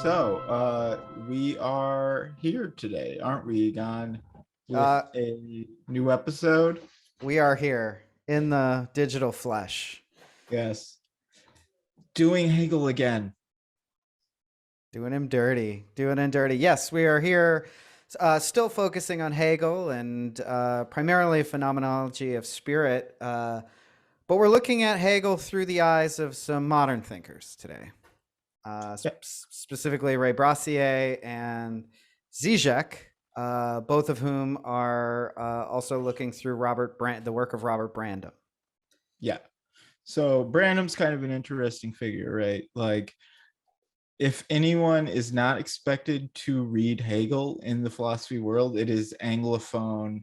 We are here today, aren't we, Egon, with Uh, a new episode? we are here in the digital flesh, Yes. Doing Hegel again. doing him dirty, doing him dirty. Yes, we are here, still focusing on Hegel and primarily phenomenology of spirit, but we're looking at Hegel through the eyes of some modern thinkers today, Yeah. specifically Ray Brassier and Zizek, both of whom are also looking through the work of Robert Brandom. Yeah. So Branham's kind of an interesting figure, right? Like, if anyone is not expected to read Hegel in the philosophy world, it is Anglophone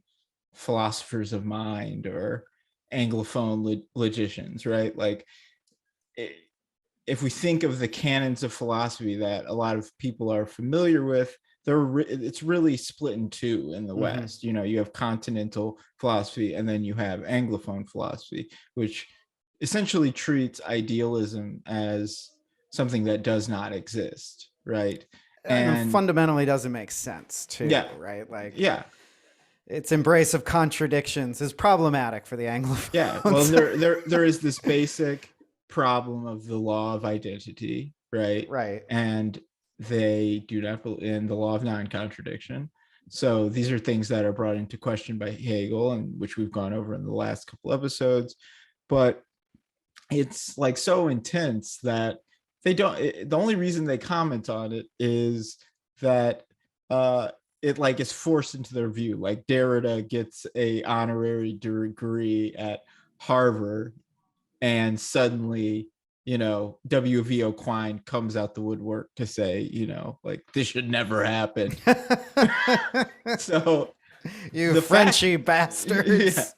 philosophers of mind or Anglophone logicians, right? Like, if we think of the canons of philosophy that a lot of people are familiar with, it's really split in two in the Mm-hmm. West. You know, you have continental philosophy and then you have Anglophone philosophy, which essentially treats idealism as something that does not exist, right? And And fundamentally doesn't make sense too, yeah, right? Like yeah, its embrace of contradictions is problematic for the yeah. Well, Anglophones. there is this basic problem of the law of identity, right? Right. And they do not believe in the law of non-contradiction. So these are things that are brought into question by Hegel, and which we've gone over in the last couple episodes. But it's like so intense that they don't. The only reason they comment on it is that it like is forced into their view. Like Derrida gets a honorary degree at Harvard, and suddenly, WVO Quine comes out the woodwork to say, like, this should never happen. So You the fact Frenchy yeah, bastards.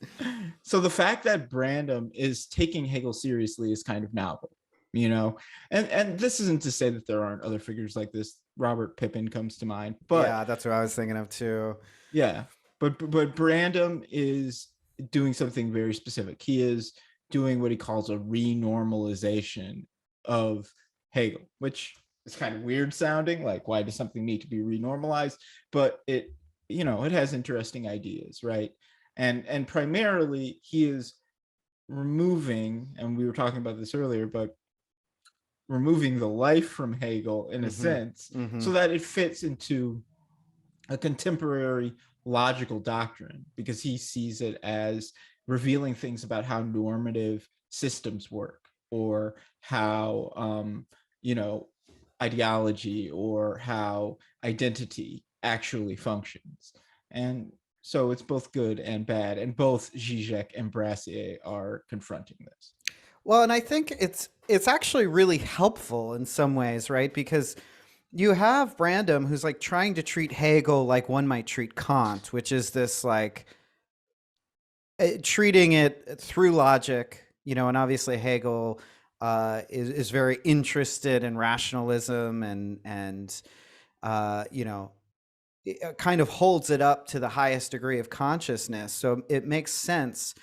so the fact that Brandom is taking Hegel seriously is kind of novel, you know and this isn't to say that there aren't other figures like this. Robert Pippin comes to mind, but Yeah, that's what I was thinking of too. yeah, but Brandom is doing something very specific. He is doing what he calls a renormalization of Hegel, which is kind of weird sounding. Like, why does something need to be renormalized? But it has interesting ideas, right? And primarily he is removing, and we were talking about this earlier, but removing the life from Hegel in a Mm-hmm. sense Mm-hmm. so that it fits into a contemporary logical doctrine, because he sees it as revealing things about how normative systems work, or how you know ideology or how identity actually functions. And so it's both good and bad, and both Zizek and Brassier are confronting this. Well, and I think it's actually really helpful in some ways, right? Because you have Brandom who's like trying to treat Hegel like one might treat Kant, which is this like treating it through logic, and obviously Hegel is very interested in rationalism and it kind of holds it up to the highest degree of consciousness. So it makes sense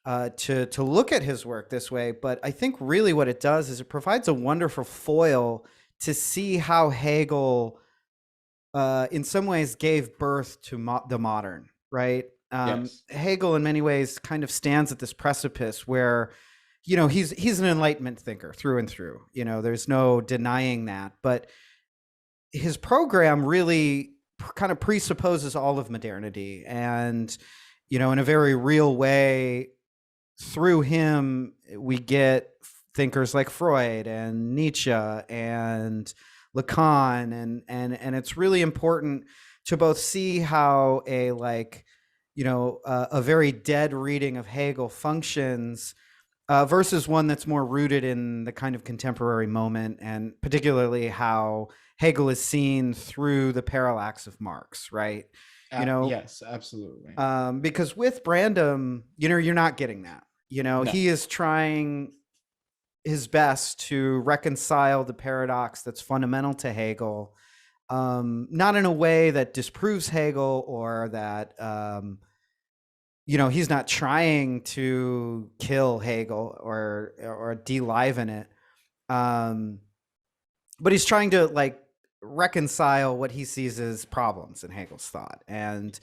to look at his work this way. But I think really what it does is it provides a wonderful foil to see how Hegel, in some ways, gave birth to the modern. Right? Yes. Hegel, in many ways, kind of stands at this precipice where, he's an Enlightenment thinker through and through. There's no denying that. But his program really kind of presupposes all of modernity, and in a very real way, through him we get thinkers like Freud and Nietzsche and Lacan, and it's really important to both see how a very dead reading of Hegel functions versus one that's more rooted in the kind of contemporary moment, and particularly how Hegel is seen through the parallax of Marx, right? Yes, absolutely. Because with Brandom, you're not getting that. No. He is trying his best to reconcile the paradox that's fundamental to Hegel, not in a way that disproves Hegel or that he's not trying to kill Hegel or de-liven it, but he's trying to reconcile what he sees as problems in Hegel's thought. And,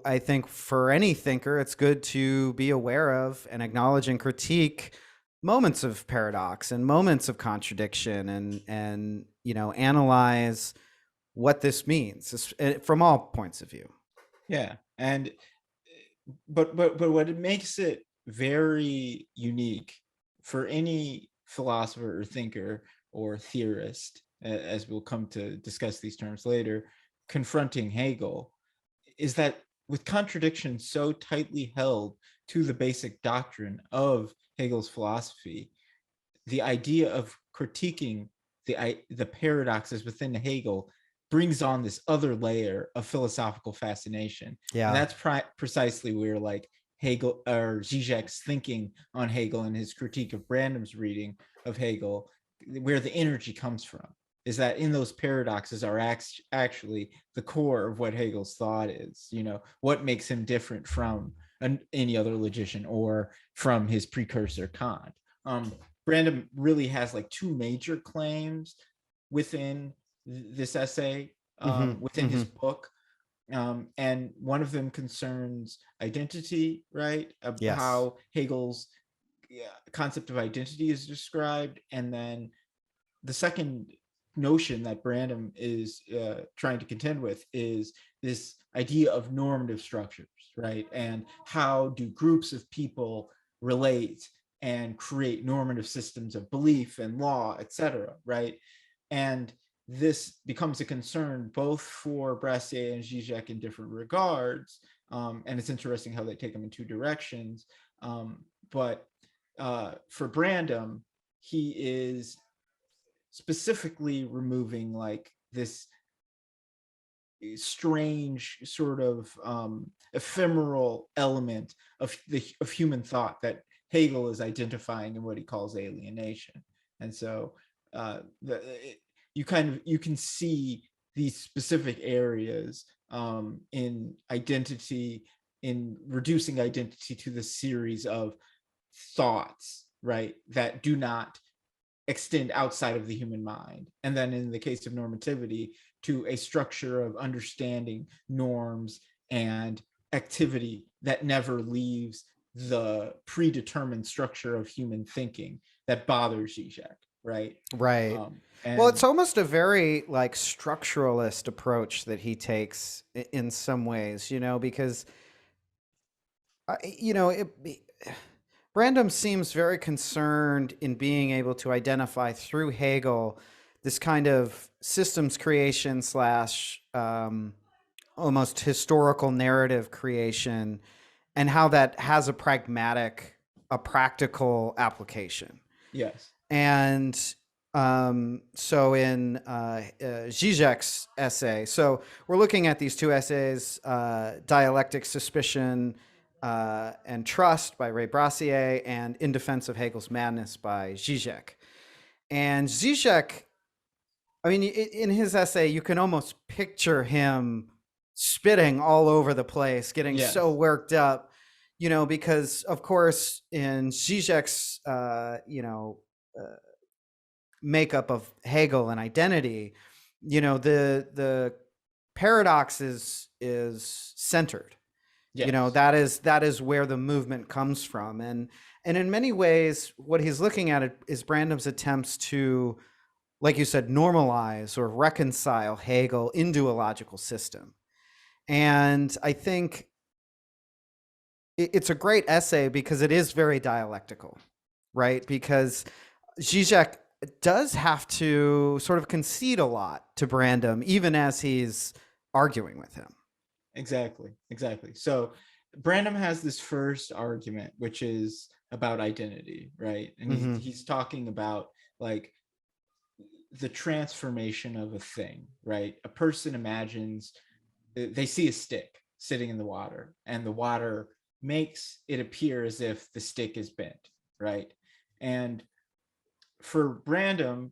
I think for any thinker, it's good to be aware of and acknowledge and critique moments of paradox and moments of contradiction, and analyze what this means from all points of view. Yeah. And but what it makes it very unique for any philosopher or thinker or theorist, as we'll come to discuss these terms later, confronting Hegel, is that with contradictions so tightly held to the basic doctrine of Hegel's philosophy, the idea of critiquing the paradoxes within Hegel brings on this other layer of philosophical fascination. And Yeah. that's precisely where like Hegel or Zizek's thinking on Hegel and his critique of Brandom's reading of Hegel, where the energy comes from, is that in those paradoxes are actually the core of what Hegel's thought is. What makes him different from any other logician or from his precursor Kant. Brandom really has like two major claims within this essay, within his book. And one of them concerns identity, right? Yes. How Hegel's concept of identity is described. And then the second notion that Brandom is trying to contend with is this idea of normative structures, right? And how do groups of people relate and create normative systems of belief and law, etc., right? And this becomes a concern both for Brassier and Zizek in different regards. And it's interesting how they take them in two directions. But for Brandom, he is specifically removing like this strange sort of ephemeral element of human thought that Hegel is identifying in what he calls alienation. And so you can see these specific areas in identity, in reducing identity to the series of thoughts, right, that do not extend outside of the human mind. And then in the case of normativity, to a structure of understanding norms and activity that never leaves the predetermined structure of human thinking that bothers Zizek, right? Right. Well, And it's almost a very like structuralist approach that he takes in some ways, because Brandom seems very concerned in being able to identify through Hegel this kind of systems creation slash almost historical narrative creation, and how that has a practical application. yes, And so in Zizek's essay, so we're looking at these two essays, Dialectics, Suspicion, and Trust by Ray Brassier, and In Defense of Hegel's Madness by Zizek. And Zizek, I mean, in his essay, you can almost picture him spitting all over the place, getting so yes, worked up, because of course in Zizek's, makeup of Hegel and identity, the paradox is centered. yes, That is where the movement comes from, and in many ways, what he's looking at is Brandom's attempts to, like you said, normalize or reconcile Hegel into a logical system. And I think it's a great essay because it is very dialectical, right? Because Zizek does have to sort of concede a lot to Brandom, even as he's arguing with him. exactly. So Brandom has this first argument, which is about identity, right? And Mm-hmm. he's talking about like the transformation of a thing, right? A person imagines they see a stick sitting in the water, and the water makes it appear as if the stick is bent, right? And for Brandom,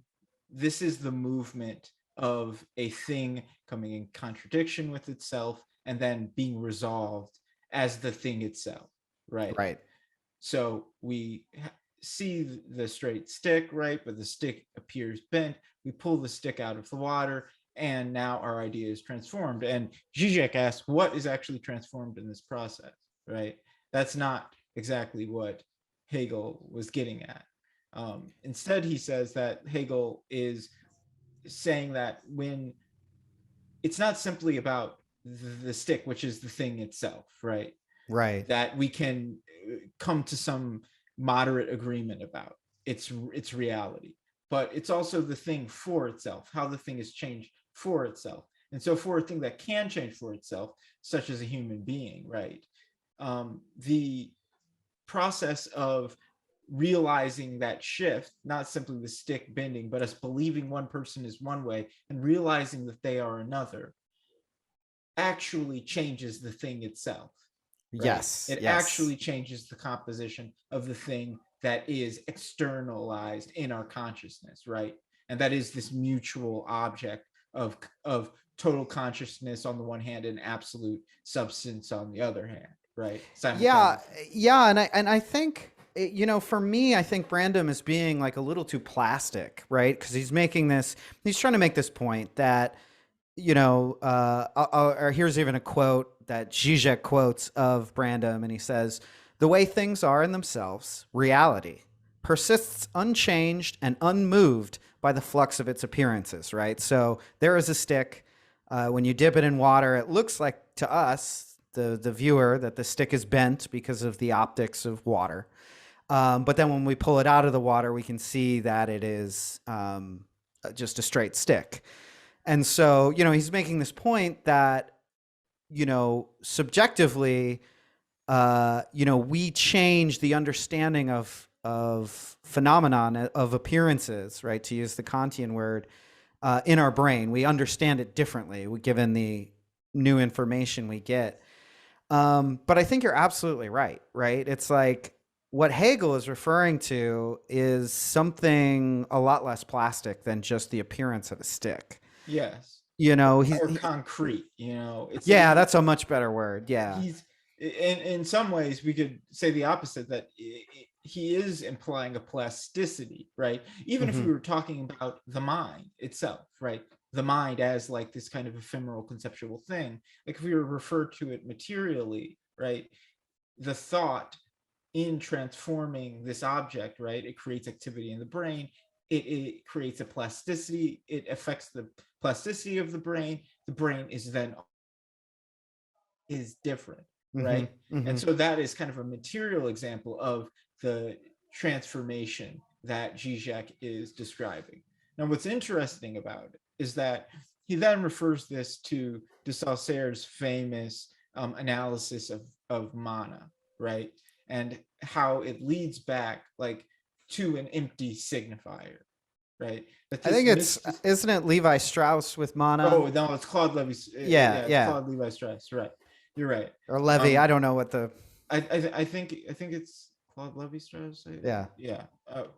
this is the movement of a thing coming in contradiction with itself and then being resolved as the thing itself, right? Right. So we see the straight stick, right? But the stick appears bent. we pull the stick out of the water, and now our idea is transformed. And Zizek asks, what is actually transformed in this process, right? That's not exactly what Hegel was getting at. Instead, he says that Hegel is saying that when it's not simply about the stick, which is the thing itself, right? Right. That we can come to some moderate agreement about its reality, but it's also the thing for itself, how the thing is changed for itself. And so for a thing that can change for itself, such as a human being, right, the process of realizing that shift, not simply the stick bending, but us believing one person is one way and realizing that they are another, actually changes the thing itself, right? Yes. It Yes. actually changes the composition of the thing that is externalized in our consciousness, right? And that is this mutual object of total consciousness on the one hand and absolute substance on the other hand, right? Yeah. Simultaneously. Yeah. And I think, for me, I think Brandom is being like a little too plastic, right? Because he's trying to make this point that, or here's even a quote that Zizek quotes of Brandom, and he says, "The way things are in themselves, reality, persists unchanged and unmoved by the flux of its appearances." Right. So there is a stick. When you dip it in water, it looks like to us, the viewer, that the stick is bent because of the optics of water. But then when we pull it out of the water, we can see that it is just a straight stick. And so, he's making this point that, subjectively, we change the understanding of phenomenon, of appearances, right? To use the Kantian word, in our brain, we understand it differently given the new information we get. But I think you're absolutely right, right? It's like what Hegel is referring to is something a lot less plastic than just the appearance of a stick. Yes. You know, Or concrete, it's yeah, that's a much better word. Yeah. he's in some ways we could say the opposite, that he is implying a plasticity, right? Even if Hmm. we were talking about the mind itself, right? The mind as like this kind of ephemeral conceptual thing, like if we were to refer to it materially, right? The thought in transforming this object, right, it creates activity in the brain. It creates a plasticity. It affects the plasticity of the brain. The brain is then is different, Hmm. right? And Hmm. so that is kind of a material example of the transformation that Zizek is describing. Now, what's interesting about it is that he then refers this to de Saussure's famous analysis of mana, right? And how it leads back like to an empty signifier, right? That I this think it's, myst- isn't it Levi Strauss with Mana? oh no, it's Claude Levi. Yeah. Yeah, it's Yeah. Claude Levi Strauss. Right, you're right. Or Levy. I Um, don't know what the, I think it's Claude Levi Strauss. yeah. Yeah,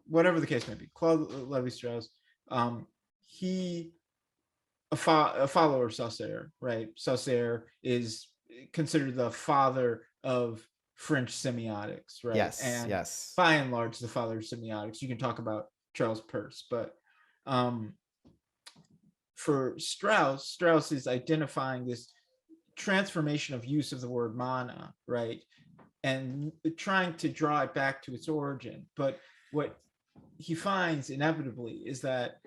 whatever the case may be, Claude Levi Strauss. He a follower of Saussure, right? Saussure is considered the father of French semiotics, right? Yes. And Yes. by and large, the father of semiotics. You can talk about Charles Peirce, but um, for Strauss, Strauss is identifying this transformation of use of the word mana, right? And trying to draw it back to its origin. But what he finds inevitably is that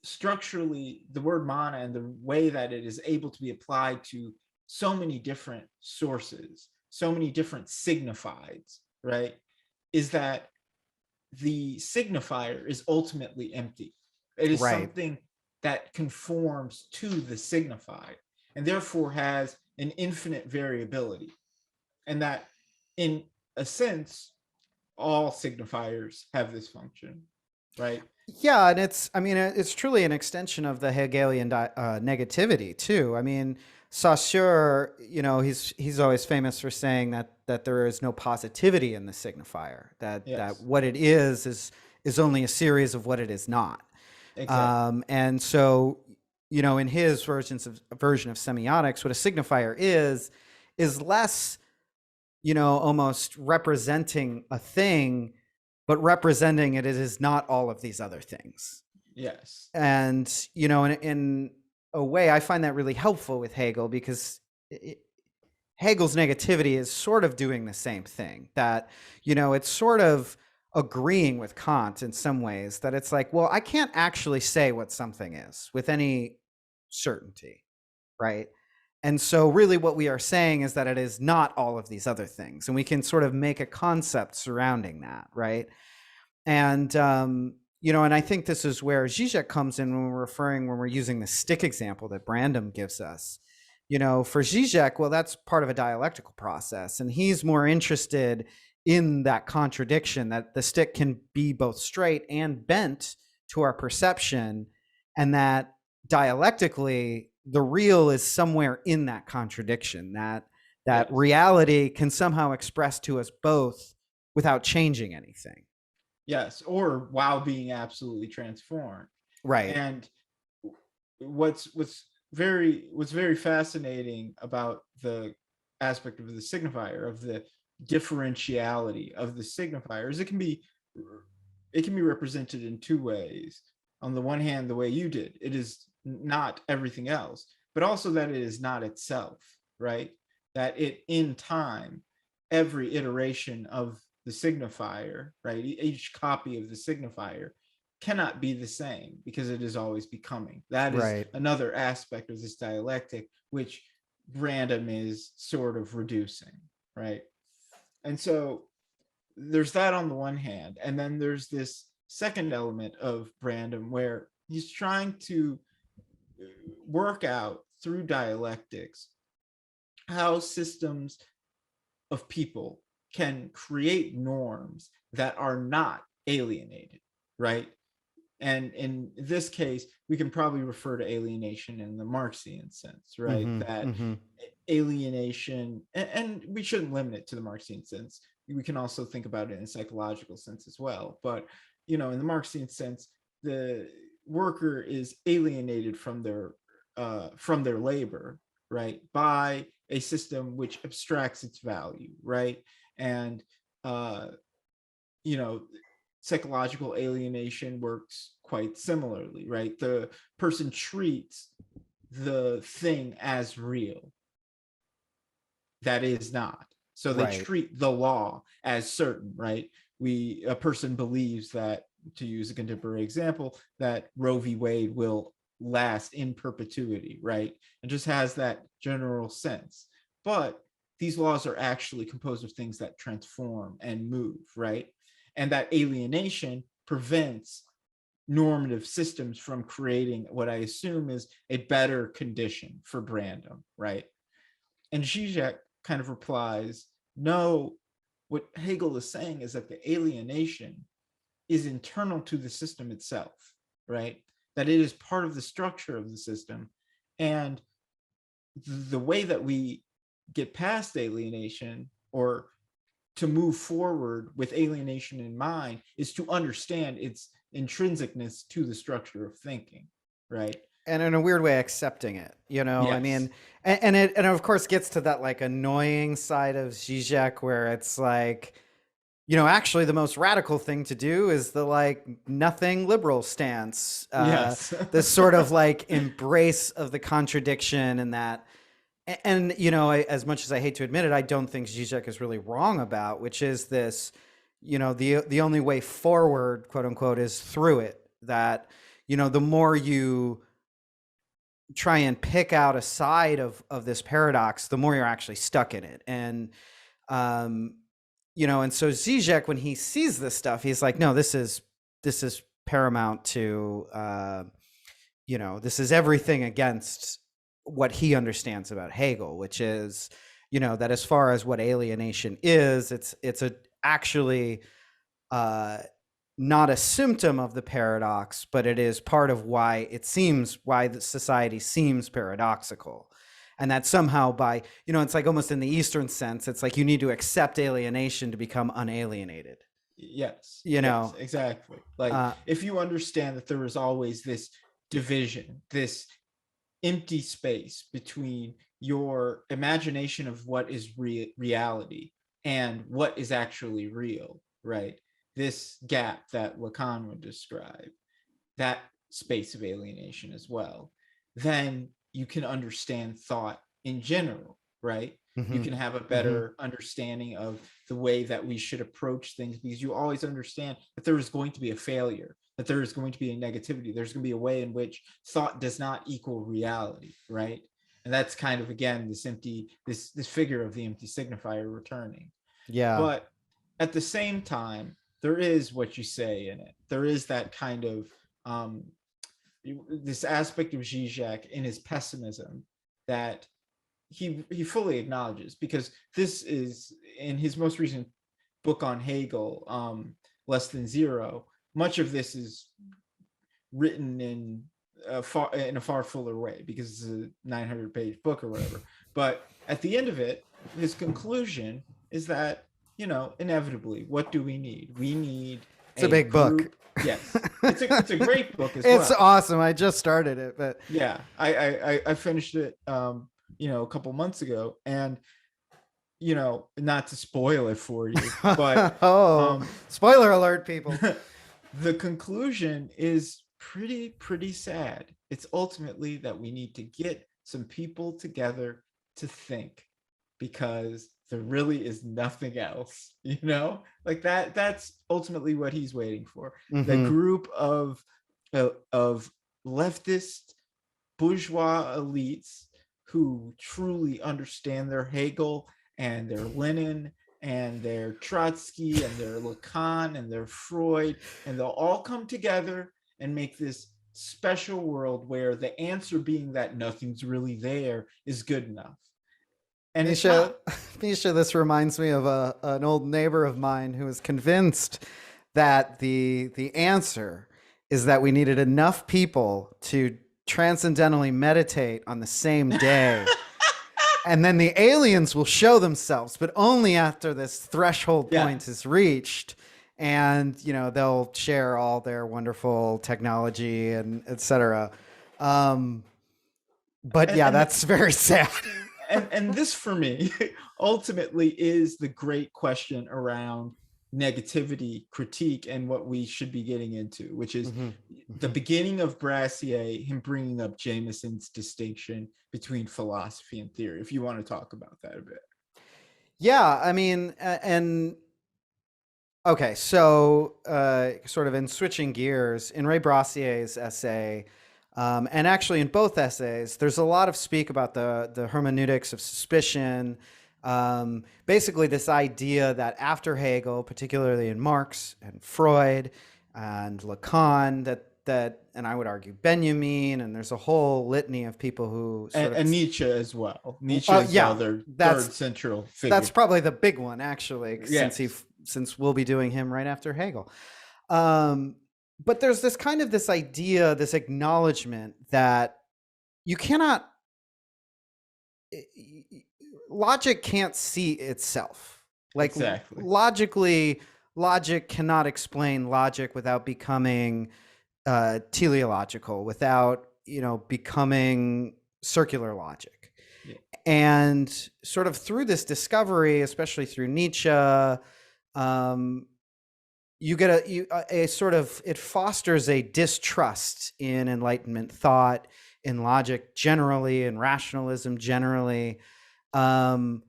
structurally, the word mana and the way that it is able to be applied to so many different sources, so many different signifieds, right, is that the signifier is ultimately empty. It is Right. something that conforms to the signified and therefore has an infinite variability. And that, in a sense, all signifiers have this function, right? Yeah, and it's truly an extension of the Hegelian negativity too. I mean, Saussure, he's always famous for saying that there is no positivity in the signifier. That Yes, what it is only a series of what it is not. exactly. And so, in his version of semiotics, what a signifier is less, almost representing a thing, but representing it is not all of these other things. Yes. And in a way, I find that really helpful with Hegel, because Hegel's negativity is sort of doing the same thing. That it's sort of agreeing with Kant in some ways, that it's like, well, I can't actually say what something is with any certainty, right? And so really what we are saying is that it is not all of these other things, and we can sort of make a concept surrounding that, right? And and I think this is where Zizek comes in when we're using the stick example that Brandom gives us. For Zizek, well, that's part of a dialectical process, and he's more interested in that contradiction, that the stick can be both straight and bent to our perception, and that dialectically the real is somewhere in that contradiction, that Yes. reality can somehow express to us both without changing anything. Yes. Or while being absolutely transformed. Right. And what's very fascinating about the aspect of the signifier, of the differentiality of the signifier, is it can be represented in two ways. On the one hand, the way you did, it is not everything else, but also that it is not itself, right? That it, in time, every iteration of the signifier, right, each copy of the signifier cannot be the same because it is always becoming. That is Right. another aspect of this dialectic, which Brandom is sort of reducing, right? And so there's that on the one hand, and then there's this second element of Brandom where he's trying to work out through dialectics how systems of people can create norms that are not alienated, right? And in this case, we can probably refer to alienation in the Marxian sense, right? Mm-hmm. That Mm-hmm. alienation, and we shouldn't limit it to the Marxian sense. We can also think about it in a psychological sense as well. But, in the Marxian sense, the worker is alienated from their labor, right, by a system which abstracts its value, right? And uh, you know, psychological alienation works quite similarly, right? The person treats the thing as real that is not. So they Right. treat the law as certain, right? A person believes that, to use a contemporary example, that Roe v. Wade will last in perpetuity, right? And just has that general sense. But these laws are actually composed of things that transform and move, right? And that alienation prevents normative systems from creating what I assume is a better condition for Brandom, right? And Zizek kind of replies, no, what Hegel is saying is that the alienation is internal to the system itself, right? That it is part of the structure of the system. And the way that we get past alienation, or to move forward with alienation in mind, is to understand its intrinsicness to the structure of thinking, right? And in a weird way, accepting it. I Yes. mean, and of course gets to that like annoying side of Zizek, where it's like, actually the most radical thing to do is the like nothing liberal stance, Yes. this sort of like embrace of the contradiction, and that. And as much as I hate to admit it, I don't think Zizek is really wrong about, which is this, the only way forward, quote unquote, is through it. That the more you try and pick out a side of this paradox, the more you're actually stuck in it. And um, and so Zizek, when he sees this stuff, he's like, no, this is paramount to this is everything against what he understands about Hegel, which is, that as far as what alienation is, it's a actually uh, not a symptom of the paradox, but it is part of why the society seems paradoxical. And that somehow it's like almost in the Eastern sense, it's like you need to accept alienation to become unalienated. Yes, You yes, know, exactly. Like, uh, if you understand that there is always this division, this empty space between your imagination of what is reality and what is actually real, right? This gap that Lacan would describe, that space of alienation as well, then you can understand thought in general, right? You Mm-hmm. can have a Mm-hmm. better understanding of the way that we should approach things, because you always understand that there is going to be a failure, that there is going to be a negativity, there's going to be a way in which thought does not equal reality, right? And that's kind of, again, this figure of the empty signifier returning. Yeah. But at the same time, there is what you say in it. There is that kind of um, this aspect of Zizek in his pessimism that he fully acknowledges, because this is in his most recent book on Hegel, Less Than Zero. Much of this is written in a far fuller way, because it's a 900-page book or whatever. But at the end of it, his conclusion is that, inevitably, what do we need? We need It's a a big book. group. Yes, it's a great book as It's well. awesome. I just started it, but Yeah, I finished it a couple months ago, and not to spoil it for you, but oh, um spoiler alert, people. the conclusion is pretty sad. It's ultimately that we need to get some people together to think, because there really is nothing else, like that's ultimately what he's waiting for. The Mm-hmm. group of leftist bourgeois elites who truly understand their Hegel and their Lenin and their Trotsky and their Lacan and their Freud, and they'll all come together and make this special world where the answer being that nothing's really there is good enough. And it's Misha, not. Misha, this reminds me of an old neighbor of mine who was convinced that the answer is that we needed enough people to transcendentally meditate on the same day. And then the aliens will show themselves, but only after this threshold point Yes. is reached. And, they'll share all their wonderful technology and et cetera. But and, yeah, and that's very sad. and this for me ultimately is the great question around negativity critique, and what we should be getting into, which is Mm-hmm. the Mm-hmm. beginning of Brassier, him bringing up Jameson's distinction between philosophy and theory, if you want to talk about that a bit. Yeah, I mean, and okay, so sort of in switching gears, in Ray Brassier's essay, and actually in both essays, there's a lot of speak about the hermeneutics of suspicion. Basically, this idea that after Hegel, particularly in Marx and Freud and Lacan, that and I would argue Benjamin, and there's a whole litany of people who sort of And Nietzsche as well. Nietzsche is the yeah, other that's third central figure. that's probably the big one, actually, Yes. since we'll be doing him right after Hegel. Um, but there's this idea, this acknowledgement that you cannot logic can't see itself. Like Exactly. logically, logic cannot explain logic without becoming teleological, without becoming circular logic. Yeah. And sort of through this discovery, especially through Nietzsche, you get a sort of, it fosters a distrust in Enlightenment thought, in logic generally, in rationalism generally. But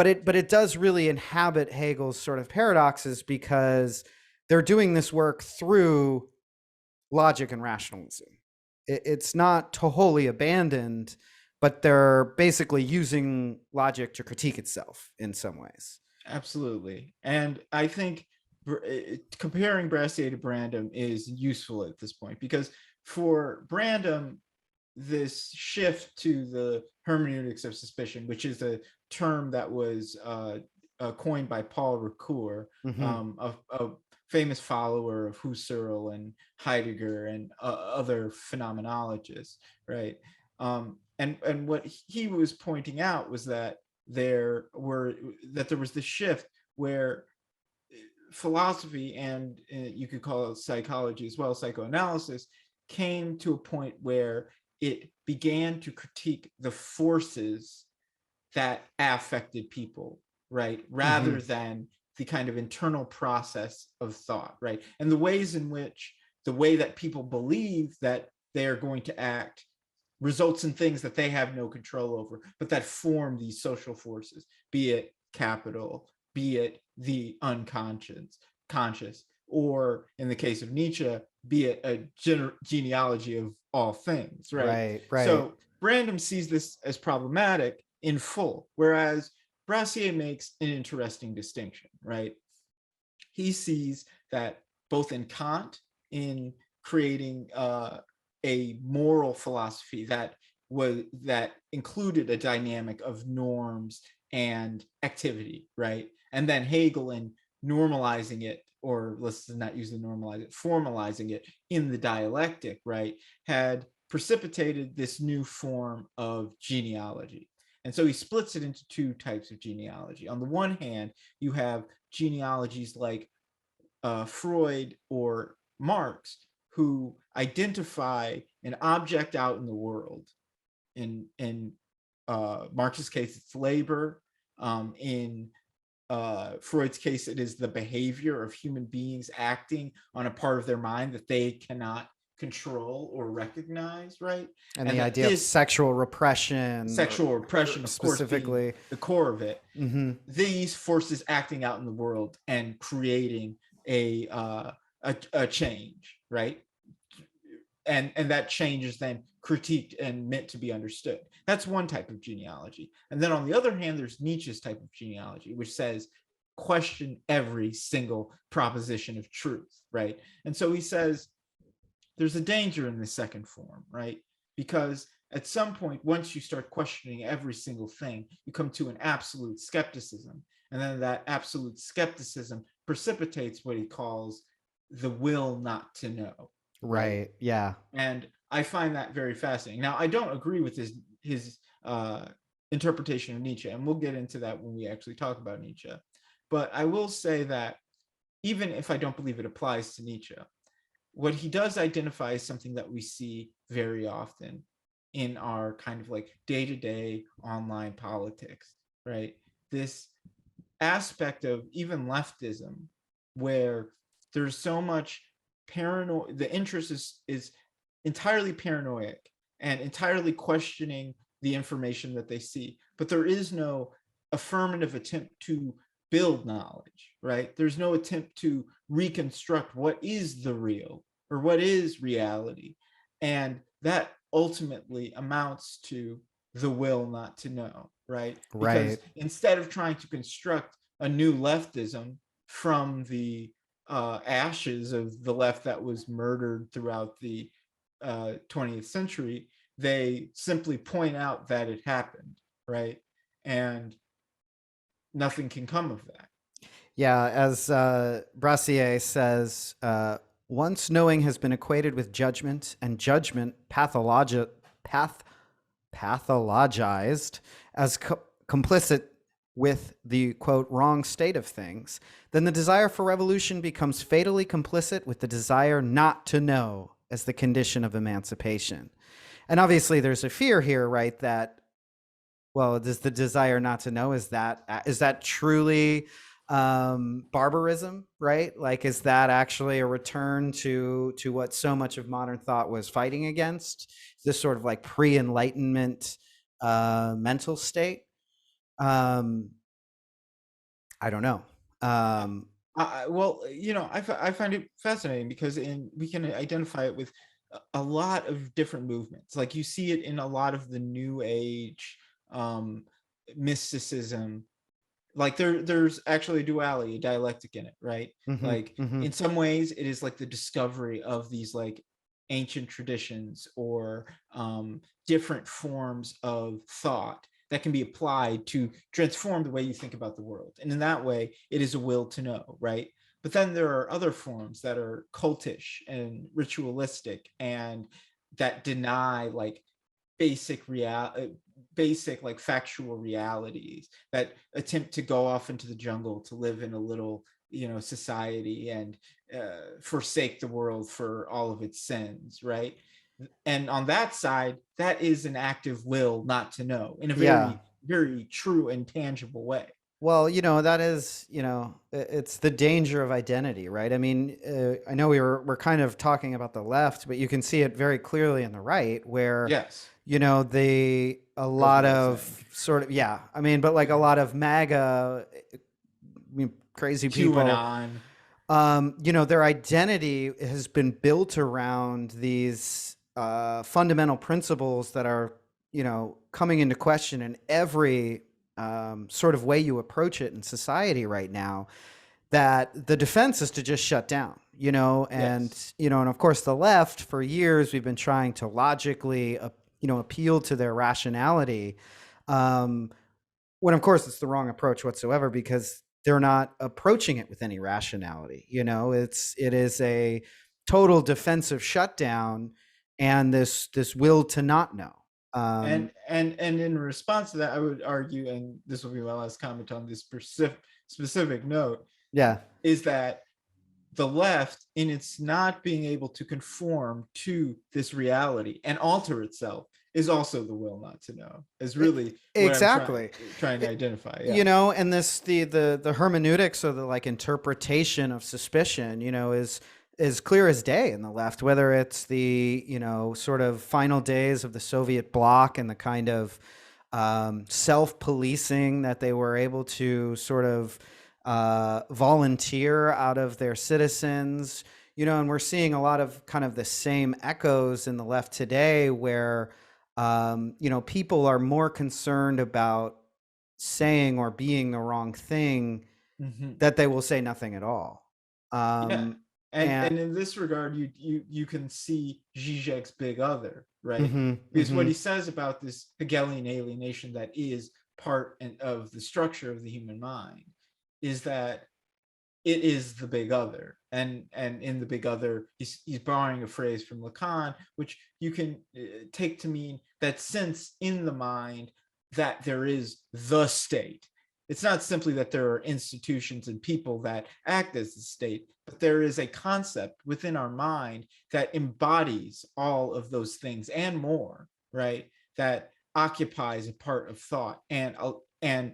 it does really inhabit Hegel's sort of paradoxes, because they're doing this work through logic and rationalism. It's not to wholly abandoned, but they're basically using logic to critique itself in some ways. Absolutely. And I think comparing Brassier to Brandom is useful at this point, because for Brandom, this shift to the hermeneutics of suspicion, which is a term that was coined by Paul Ricoeur, Mm-hmm. a famous follower of Husserl and Heidegger and other phenomenologists, right? And what he was pointing out was that there was this shift where philosophy, and you could call it psychology as well, psychoanalysis, came to a point where it began to critique the forces that affected people, right? Mm-hmm. Rather than the kind of internal process of thought, right? And the ways in which the way that people believe that they are going to act results in things that they have no control over, but that form these social forces, be it capital, be it the unconscious, conscious, or in the case of Nietzsche, be it a genealogy of all things, right? Right, right. So Brandom sees this as problematic in full, whereas Brassier makes an interesting distinction, right? He sees that both in Kant, in creating a moral philosophy that included a dynamic of norms and activity, right? And then Hegel in normalizing it, or let's not use the normalize it, formalizing it in the dialectic, right, had precipitated this new form of genealogy. And so he splits it into two types of genealogy. On the one hand, you have genealogies like Freud or Marx, who identify an object out in the world. In Marx's case, it's labor. In Freud's case, it is the behavior of human beings acting on a part of their mind that they cannot control or recognize, right? And And the that idea of this sexual repression, sexual repression, of course, being specifically. the core of it, Mm-hmm. these forces acting out in the world and creating a a change, right? And that change is then critiqued and meant to be understood. That's one type of genealogy. And then on the other hand, there's Nietzsche's type of genealogy, which says question every single proposition of truth, right? And so he says there's a danger in the second form, right? Because at some point, once you start questioning every single thing, you come to an absolute skepticism. And then that absolute skepticism precipitates what he calls the will not to know, right? Right. Yeah. And I find that very fascinating. Now, I don't agree with his interpretation of Nietzsche, and we'll get into that when we actually talk about Nietzsche. But I will say that even if I don't believe it applies to Nietzsche, what he does identify is something that we see very often in our kind of like day-to-day online politics, right? This aspect of even leftism where there's so much paranoid, the interest is entirely paranoid and entirely questioning the information that they see, but there is no affirmative attempt to build knowledge, right? There's no attempt to reconstruct what is the real or what is reality. And that ultimately amounts to the will not to know, right? Because Right. instead of trying to construct a new leftism from the ashes of the left that was murdered throughout the 20th century, they simply point out that it happened, right? And nothing can come of that. Yeah. As Brassier says, once knowing has been equated with judgment, and judgment pathologized as complicit with the quote wrong state of things, then the desire for revolution becomes fatally complicit with the desire not to know as the condition of emancipation. And obviously there's a fear here, right? That, well, does the desire not to know, is that truly barbarism, right? Like, is that actually a return to what so much of modern thought was fighting against? This sort of like pre-enlightenment mental state. I don't know. Well, I find it fascinating because we can identify it with a lot of different movements. Like you see it in a lot of the New Age mysticism. Like there's actually a duality, a dialectic in it, right? Mm-hmm, Like mm-hmm. in some ways, it is like the discovery of these like ancient traditions or different forms of thought that can be applied to transform the way you think about the world. And in that way, it is a will to know, right? But then there are other forms that are cultish and ritualistic and that deny like basic basic like factual realities, that attempt to go off into the jungle to live in a little society and forsake the world for all of its sins, right? And on that side, that is an active will not to know in a Yeah. very, very true and tangible way. Well, that is, it's the danger of identity, right? I mean, I know we're kind of talking about the left, but you can see it very clearly in the right, where, Yes, a goes lot without of saying. sort of, yeah, I mean, but like a lot of MAGA, I mean, crazy people, QAnon. their identity has been built around these fundamental principles that are, coming into question in every sort of way you approach it in society right now. That the defense is to just shut down, Yes. and of course the left for years we've been trying to logically, appeal to their rationality. Um, when of course it's the wrong approach whatsoever, because they're not approaching it with any rationality. It is a total defensive shutdown, and this will to not know. and um and in response to that, I would argue, and this will be my last comment on this specific note, yeah. is that the left, in its not being able to conform to this reality and alter itself, is also the will not to know. Is really what I'm Exactly. trying to identify. Yeah. And this the hermeneutics, or the like interpretation of suspicion, is clear as day in the left, whether it's the, sort of final days of the Soviet bloc and the kind of self-policing that they were able to sort of volunteer out of their citizens. And we're seeing a lot of kind of the same echoes in the left today, where people are more concerned about saying or being the wrong thing, Hmm. that they will say nothing at all. Yeah. Um, And and in this regard, you can see Zizek's big other, right? hmm Because what hmm he says about this Hegelian alienation that is part of the structure of the human mind is that it is the big other, and in the big other, he's borrowing a phrase from Lacan, which you can take to mean that since in the mind that there is the state, it's not simply that there are institutions and people that act as the state, but there is a concept within our mind that embodies all of those things and more, right? That occupies a part of thought and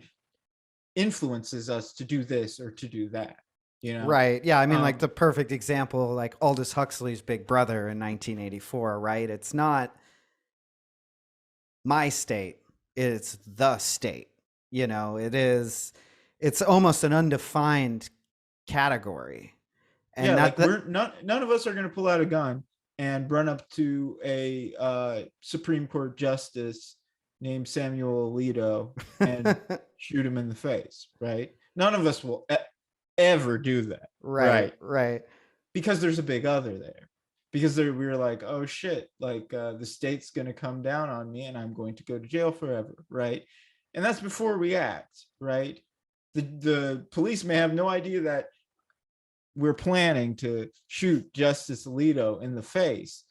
influences us to do this or to do that, you know. right, yeah, I mean, like um the perfect example, like Aldous Huxley's Big Brother in 1984, right? It's not my state, it's the state. It's almost an undefined category, and yeah, that like that we're not, none of us are going to pull out a gun and run up to a Supreme Court justice named Samuel Alito and shoot him in the face, right? None of us will ever do that, right, right? right. Because there's a big other there, because we were like, oh shit, like the state's going to come down on me and I'm going to go to jail forever, right? And that's before we act, right? The police may have no idea that we're planning to shoot Justice Alito in the face.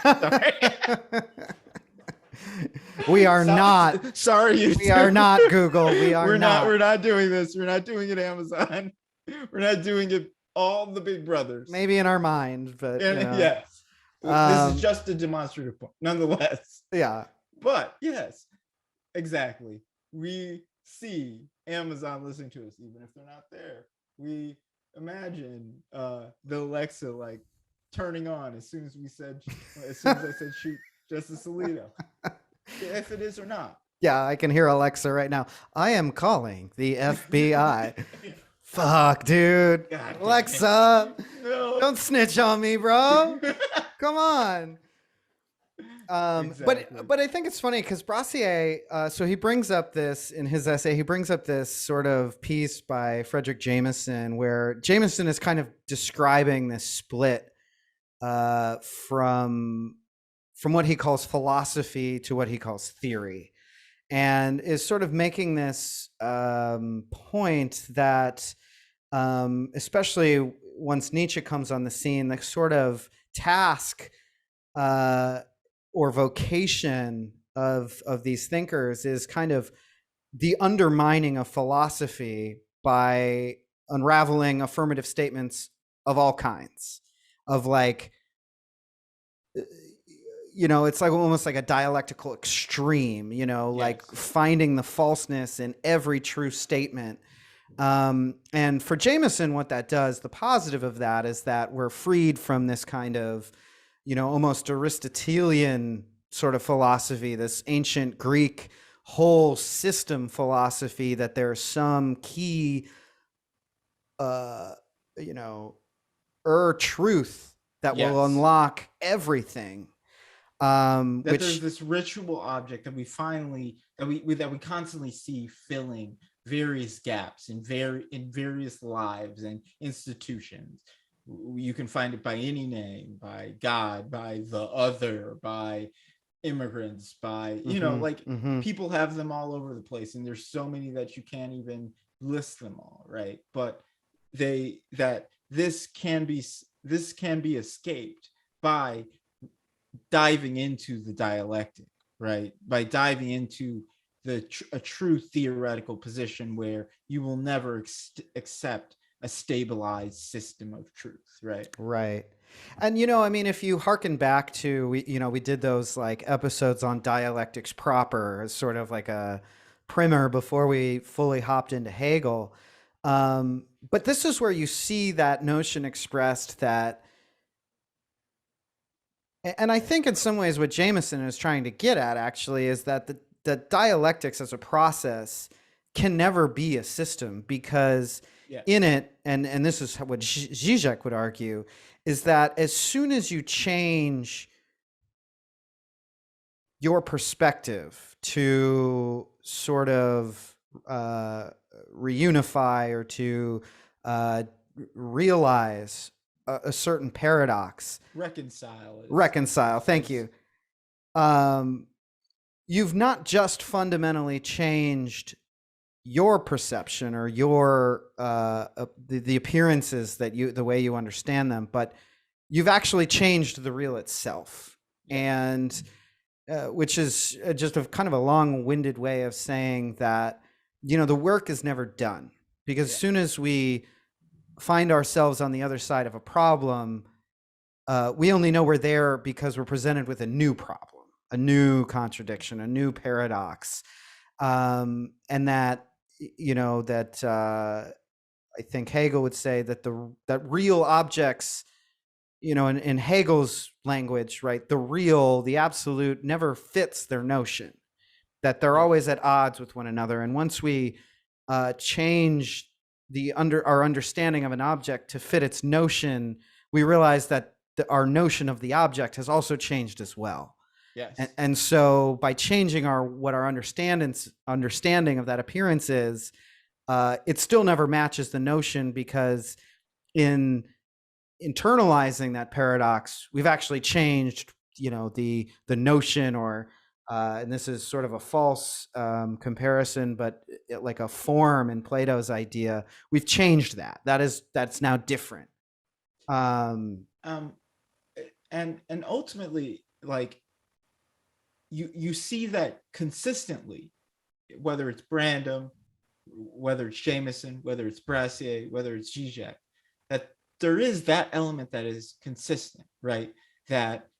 Sorry. We are not. Sorry, We are YouTube. not Google. We are we're not. not. We're not doing this. We're not doing it, Amazon. We're not doing it. All the big brothers. Maybe in our mind, but And yes, this is um, just a demonstrative point, nonetheless. yeah, But yes, exactly. We see Amazon listening to us, even if they're not there. We imagine the Alexa like turning on as soon as I said shoot Justice Alito, if it is or not. yeah. I can hear Alexa right now. I am calling the FBI. Fuck, dude. God damn it. Alexa, No. don't snitch on me, bro. Come on. Exactly. But I think it's funny because Brassier, so he brings up this in his essay. He brings up this sort of piece by Frederick Jameson, where Jameson is kind of describing this split uh, from from what he calls philosophy to what he calls theory, and is sort of making this point that, especially once Nietzsche comes on the scene, the sort of task uh, or vocation of these thinkers is kind of the undermining of philosophy by unraveling affirmative statements of all kinds, of like, it's like almost like a dialectical extreme, like Yes. finding the falseness in every true statement. And for Jameson, what that does, the positive of that is that we're freed from this kind of, almost Aristotelian sort of philosophy, this ancient Greek whole system philosophy, that there's some key, uh, you know, truth that will Yes. unlock everything. That there's Which this ritual object that we finally that we constantly see filling various gaps in various lives and institutions. You can find it by any name, by God, by the other, by immigrants, by mm-hmm, like mm-hmm. people have them all over the place, and there's so many that you can't even list them all, right? But they that this can be escaped by diving into the dialectic, right? By diving into a true theoretical position where you will never accept a stabilized system of truth, right? Right. And I mean, if you hearken back to we did those like episodes on dialectics proper as sort of like a primer before we fully hopped into Hegel. But this is where you see that notion expressed that, and I think in some ways what Jameson is trying to get at actually is that the dialectics as a process can never be a system, because in Yes. it, and this is what Zizek would argue, is that as soon as you change your perspective to sort of uh, reunify or to uh, realize a certain paradox, Reconcile reconcile, thank is you, um, you've not just fundamentally changed your perception or your the appearances that the way you understand them, but you've actually changed the real itself. yes. And which is just a kind of a long-winded way of saying that the work is never done, because as Yeah. soon as we find ourselves on the other side of a problem, we only know we're there because we're presented with a new problem, a new contradiction, a new paradox, and that I think Hegel would say that that real objects, in Hegel's language, right, the real, the absolute, never fits their notion, that they're Yeah. always at odds with one another. And once we change our understanding of an object to fit its notion, we realize that our notion of the object has also changed as well. Yes. And so by changing our understanding of that appearance is, it still never matches the notion, because in internalizing that paradox, we've actually changed, the notion, or and this is sort of a false comparison, but like a form in Plato's idea, we've changed that's now different. Um, Um and ultimately, like, you see that consistently, whether it's Brandom, whether it's Jameson, whether it's Brassier, whether it's Zizek, that there is that element that is consistent, right? That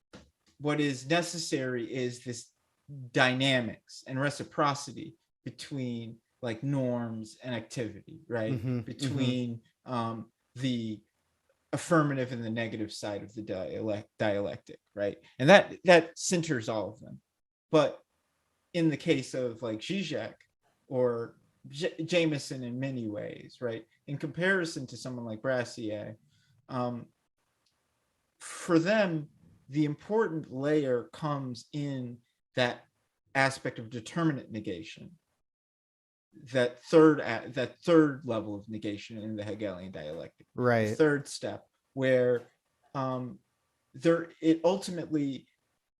what is necessary is this dynamics and reciprocity between like norms and activity, right? mm-hmm, mm-hmm. Between the affirmative and the negative side of the dialectic, right? And that centers all of them. But in the case of like Zizek or Jameson in many ways, right? In comparison to someone like Brassier, um, for them, the important layer comes in that aspect of determinate negation, that third level of negation in the Hegelian dialectic, the Right. third step, where there it ultimately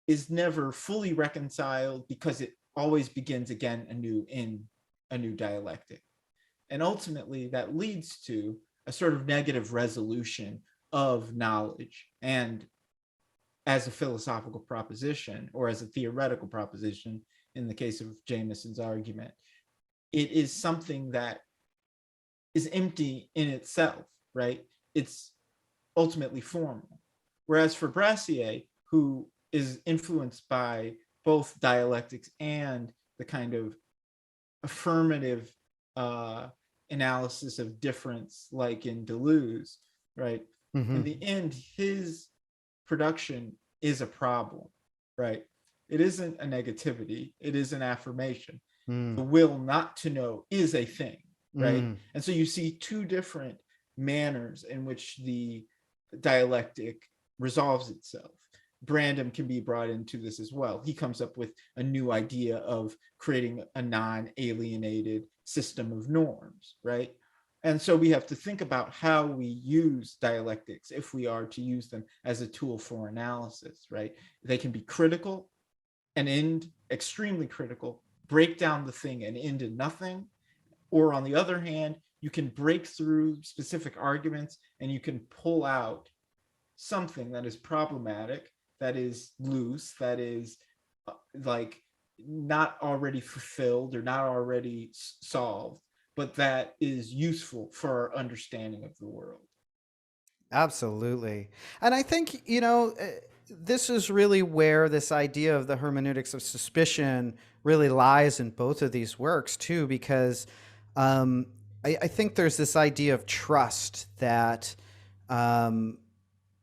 is never fully reconciled because it always begins again anew in a new dialectic. And ultimately, that leads to a sort of negative resolution of knowledge. And as a philosophical proposition or as a theoretical proposition, in the case of Jameson's argument, it is something that is empty in itself, right? It's ultimately formal. Whereas for Brassier, who is influenced by both dialectics and the kind of affirmative uh, analysis of difference, like in Deleuze, right? In Mm-hmm. the end, his production is a problem, right? It isn't a negativity, it is an affirmation. Mm. The will not to know is a thing, right? Mm. And so you see two different manners in which the dialectic resolves itself. Brandom can be brought into this as well. He comes up with a new idea of creating a non alienated system of norms, right? And so we have to think about how we use dialectics if we are to use them as a tool for analysis, right? They can be critical and end extremely critical, break down the thing and end in nothing. Or on the other hand, you can break through specific arguments and you can pull out something that is problematic, that is loose, that is like not already fulfilled or not already solved, but that is useful for our understanding of the world. Absolutely. And I think, this is really where this idea of the hermeneutics of suspicion really lies in both of these works, too, because um, I think there's this idea of trust that um,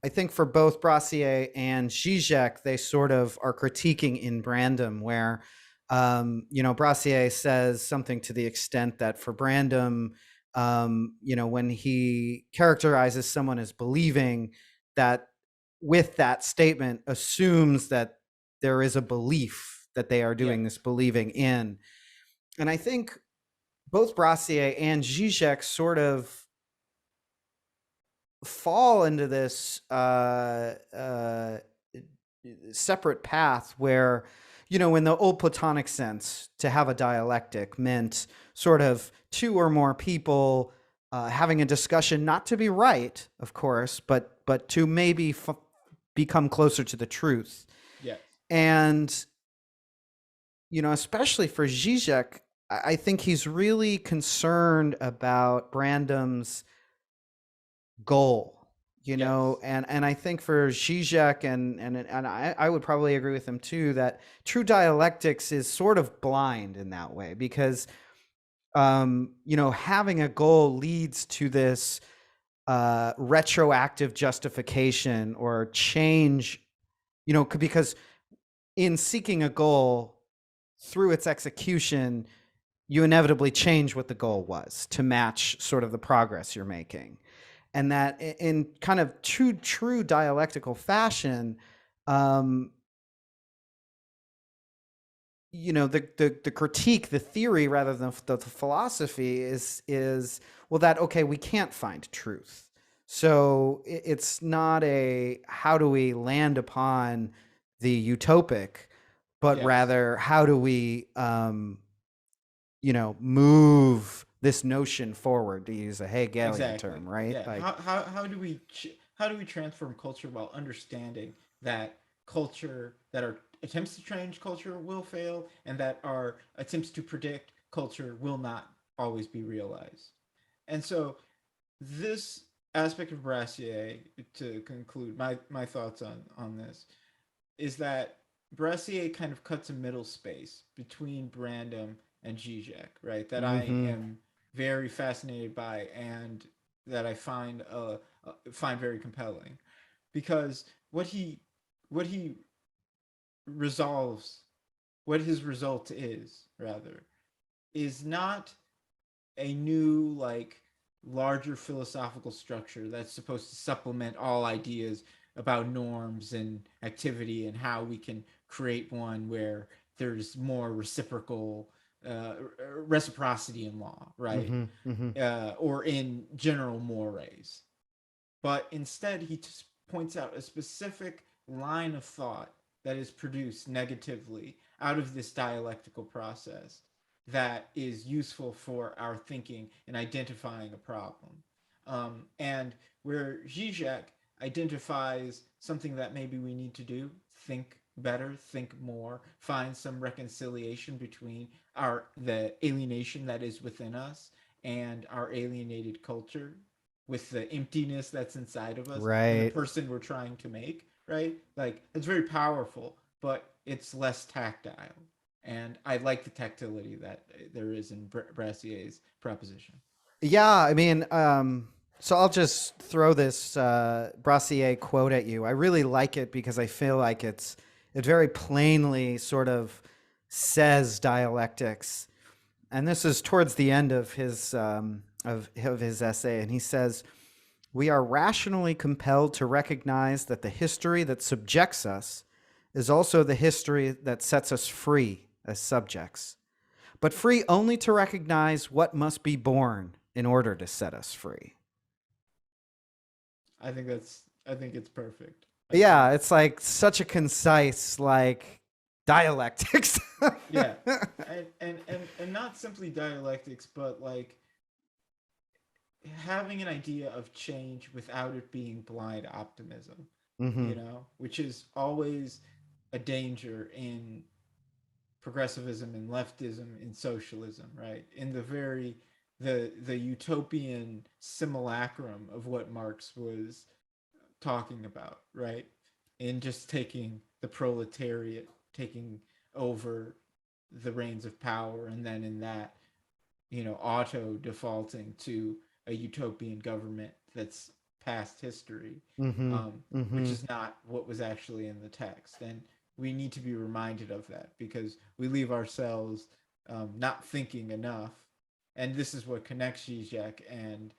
I think for both Brassier and Zizek, they sort of are critiquing in Brandom, where, Brassier says something to the extent that for Brandom, when he characterizes someone as believing, that with that statement assumes that there is a belief that they are Yeah, doing this believing in. And I think both Brassier and Zizek sort of fall into this separate path where, in the old Platonic sense, to have a dialectic meant sort of two or more people having a discussion, not to be right, of course, but to maybe become closer to the truth. yes, And, especially for Zizek, I think he's really concerned about Brandom's goal, yes, and I think for Zizek and I would probably agree with him too, that true dialectics is sort of blind in that way, because having a goal leads to this retroactive justification or change, because in seeking a goal through its execution, you inevitably change what the goal was to match sort of the progress you're making. And that in kind of true dialectical fashion, um, the critique, the theory rather than the philosophy is well, that okay, we can't find truth, so it's not a how do we land upon the utopic, but yes. rather how do we move this notion forward, to use a Hegelian Exactly. term, right? Yeah. Like, How do we transform culture while understanding that culture that our attempts to change culture will fail and that our attempts to predict culture will not always be realized. And so this aspect of Brassier, to conclude my thoughts on this, is that Brassier kind of cuts a middle space between Brandom and Zizek, right? That I mm-hmm, am very fascinated by and that I find very compelling, because what he resolves, what his result is rather, is not a new like larger philosophical structure that's supposed to supplement all ideas about norms and activity and how we can create one where there's more reciprocity in law, right? mm-hmm, mm-hmm. Or in general mores. But instead, he just points out a specific line of thought that is produced negatively out of this dialectical process that is useful for our thinking and identifying a problem. And where Zizek identifies something that maybe we need to do, think better, think more, find some reconciliation between the alienation that is within us and our alienated culture with the emptiness that's inside of us and the Right. person we're trying to make, right? Like it's very powerful, but it's less tactile. And I like the tactility that there is in Brassier's proposition. Yeah, I mean, so I'll just throw this Brassier quote at you. I really like it because I feel like it very plainly sort of says dialectics, and this is towards the end of his essay, and he says, "We are rationally compelled to recognize that the history that subjects us is also the history that sets us free as subjects, but free only to recognize what must be born in order to set us free." I think it's perfect. I think Yeah, it's like such a concise like dialectics. yeah. And not simply dialectics, but like having an idea of change without it being blind optimism, Hmm. which is always a danger in progressivism and leftism in socialism, right? In the utopian simulacrum of what Marx was talking about, right? In just taking the proletariat, taking over the reins of power, and then in that, auto defaulting to a utopian government that's past history, Hmm. which Hmm. is not what was actually in the text. And we need to be reminded of that because we leave ourselves not thinking enough. And this is what connects Zizek and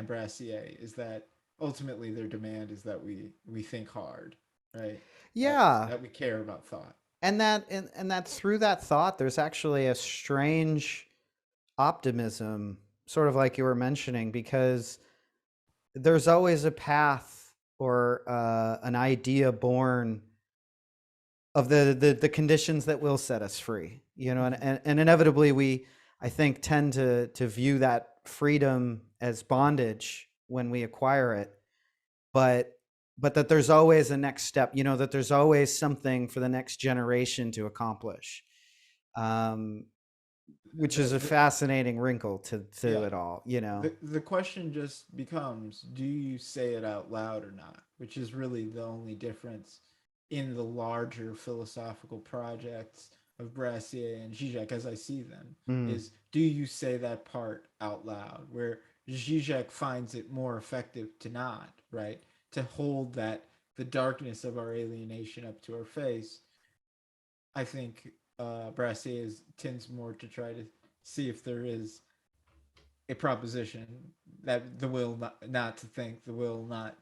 Brassier is that ultimately their demand is that we think hard, right? That Yeah. that we care about thought. And that through that thought there's actually a strange optimism, sort of like you were mentioning, because there's always a path or an idea born of the conditions that will set us free, and, Mm-hmm. and inevitably we, I think, tend to view that freedom as bondage when we acquire it, but that there's always a next step, that there's always something for the next generation to accomplish, um, which is a The fascinating wrinkle to Yeah, it all, the question just becomes, do you say it out loud or not? Which is really the only difference in the larger philosophical projects of Brassier and Zizek as I see them, Mm. is do you say that part out loud? Where Zizek finds it more effective to not, right? To hold that the darkness of our alienation up to our face. I think Brassier tends more to try to see if there is a proposition that the will not to think, the will not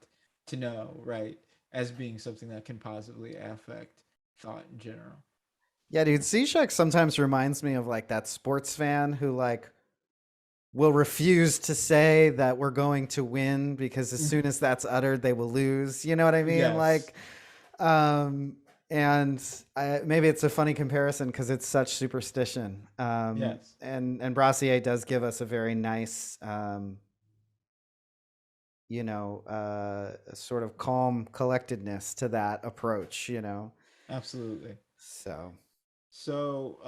to know, right, as being something that can positively affect thought in general. Yeah, dude, Zizek sometimes reminds me of like that sports fan who like will refuse to say that we're going to win because as soon as that's uttered, they will lose. You know what I mean? Yes. Like, um, and maybe it's a funny comparison because it's such superstition. Yes. And Brassier does give us a very nice, sort of calm collectedness to that approach. Absolutely. So, So,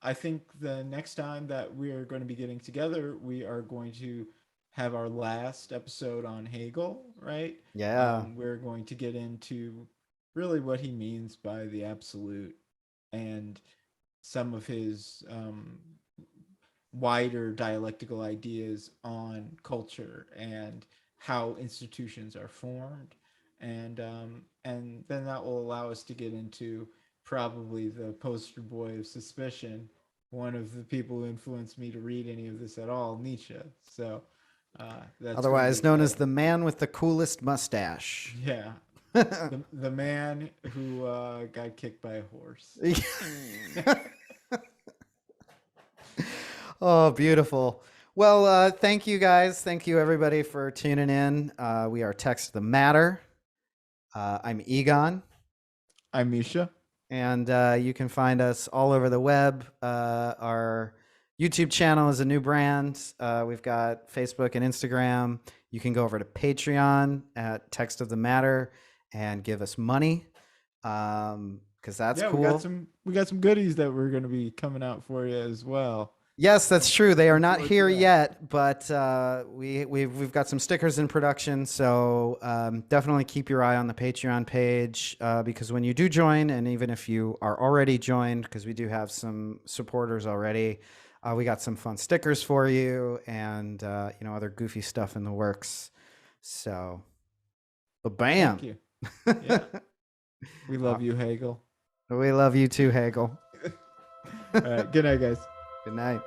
I think the next time that we're going to be getting together, we are going to have our last episode on Hegel, right? yeah. We're going to get into really what he means by the absolute and some of his wider dialectical ideas on culture and how institutions are formed, and then that will allow us to get into probably the poster boy of suspicion, one of the people who influenced me to read any of this at all, Nietzsche. So that's going to be Otherwise known as exciting. the man with the coolest mustache. Yeah, the man who got kicked by a horse. Oh, beautiful. Well, thank you guys. Thank you, everybody, for tuning in. We are Text the Matter. I'm Egon, I'm Misha. and you can find us all over the web. Our YouTube channel is a new brand. We've got Facebook and Instagram. You can go over to Patreon at Text of the Matter and give us money, because that's Yeah, we got cool. some goodies that we're going to be coming out for you as well. Yes, that's true. They are Looking not forward to here that. yet, but we've got some stickers in production. So definitely keep your eye on the Patreon page because when you do join, and even if you are already joined, because we do have some supporters already, we got some fun stickers for you and other goofy stuff in the works. So, Thank bam. you. Yeah. We Uh, love you, Hegel. we love you too, Hegel. All right. Good night, guys. Good night.